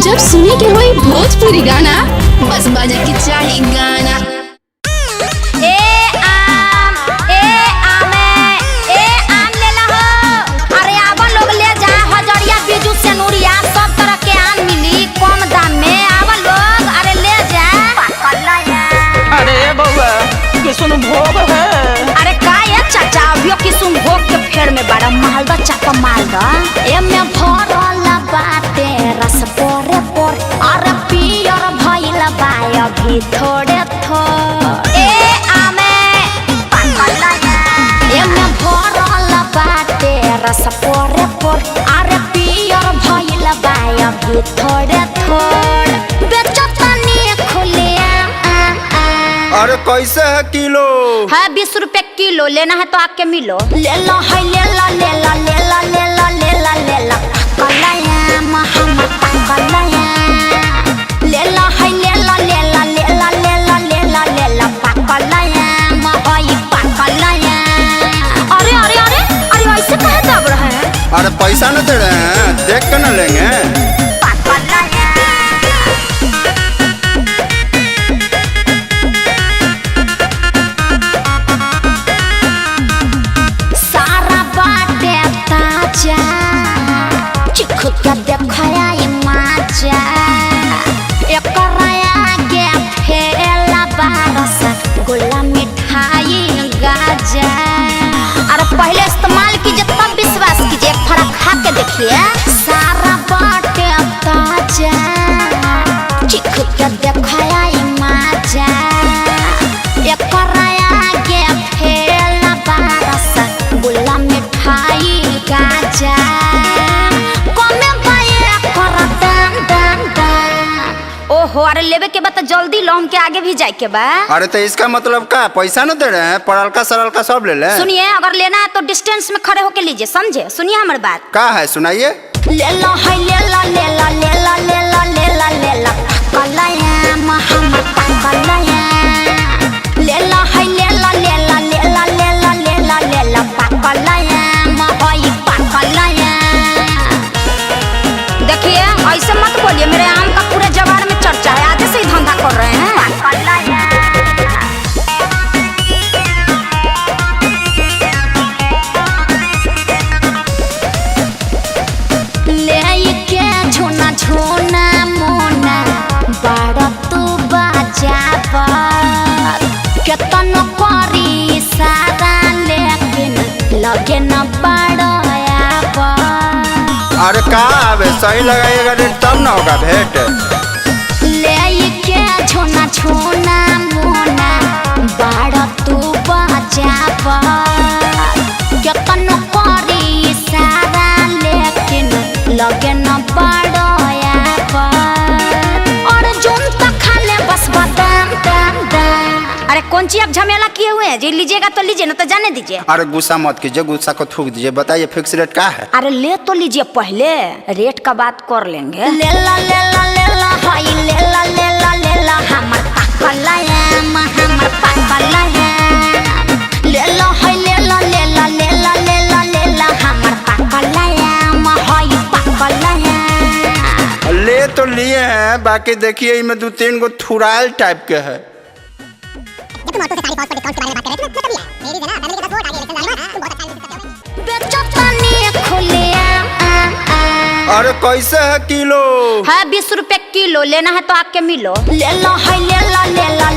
जब सुने के होई भोजपुरी गाना बस बजे के चाही गाना। ले ला हो। अरे आवा लोग ले जा हजरिया बीजू से नूरिया सब तरह के आम मिली कम दाम में। आवा लोग अरे ले जा। अरे बउआ किसुन भोग है। अरे का ये चाचा अभियो किसुन भोग के फेर में बड़ा मालदा चापा मालदा एमे भरल बाटे रस पोरे पोर। अरे पियर भइल बा अभी थोड़े थोड़े। एमे भरल बाटे रस पोरे पोर। अरे पियर भइल बा अभी थोड़े थोड़े। बेचतनी खुले। अरे कैसे है किलो? है 20 रुपए किलो। लेना है तो आके मिलो। ले लो है ले ला ले ला ले ला ले ला ले ला ले ला कलाया महमत कलाया। ले ला है ले ला ले ला ले ला ले ला ले ला ले ला कलाया महई कलाया। अरे अरे अरे अरे ऐसे कहे दब रहे हैं। अरे पैसा न दे रहे हैं, देख के न लेंगे। सारा बाटे ताजा चिख के देखया ये माजा। एकरा आगे फेला बारस गोला मिठाई गाजा। अरे पहले इस्तेमाल कीजिए तब विश्वास कीजिए। एक फड़ा खा के देखिए। सारा बाटे ताजा चिख के देखया ये माजा। एकरा आगे फेला बारस गोला मिठाई गाजा। कमे पाए कर दाम दाम दाम। ओहो अरे लेवे के बता जल्दी लो हम के आगे भी जाए के बा। अरे तो इसका मतलब का पैसा न दे रहे हैं? पड़लका सरलका सब ले ले। सुनिए अगर लेना है तो डिस्टेंस में खड़े होके लीजिए समझे। सुनिए हमारी बात। का है सुनाइए। ले लो है ले ला ले ला ले ला ले ला ले ला ले ला कलाया महमत कलाया। ले ला है ले ला ले ला ले ला ले ला ले ला ले ला कलाया महई कलाया। देखिए ऐसे मत बोलिए। मेरे आम का पूरे जवार में चर्चा है। आधे से ही धंधा कर रहे हैं। ले के झोना झोना मोना बड़ा तू बाजाबा। केतन करी सारा लेकिन लगे न बड़ायाबा। अरे का आवे सही लगाइएगा रेट तब ना होगा भेंट। ले के झोना झोना मोना बड़ा तू बाजाबा। केतन करी सारा लेकिन लगे न बड़ायाबा। और जोन तक खा ले बस बादाम दाम दाम। अरे कौन सी आप झमेला किए हुए हैं? जी लीजिएगा तो लीजिए ना तो जाने दीजिए। अरे गुस्सा मत कीजिए, गुस्सा को थूक दीजिए। बताइए फिक्स रेट का है? अरे ले तो लीजिए पहले रेट का बात कर लेंगे। ले ला ले ला ले ला हाय ले ला ले ला ले ला हमर कलाया हमर कलाया। ले ला हाय ले ला ले ला ले ला ले ला ले ला हमर कलाया महई कलाया। ले तो लिए हैं, बाकी देखिए इनमें 2-3 गो थुराल टाइप के है। बेचतनी खुले। अरे कैसे है किलो? है 20 रुपए किलो। लेना है तो आके मिलो। ले लो है ले ला ले ला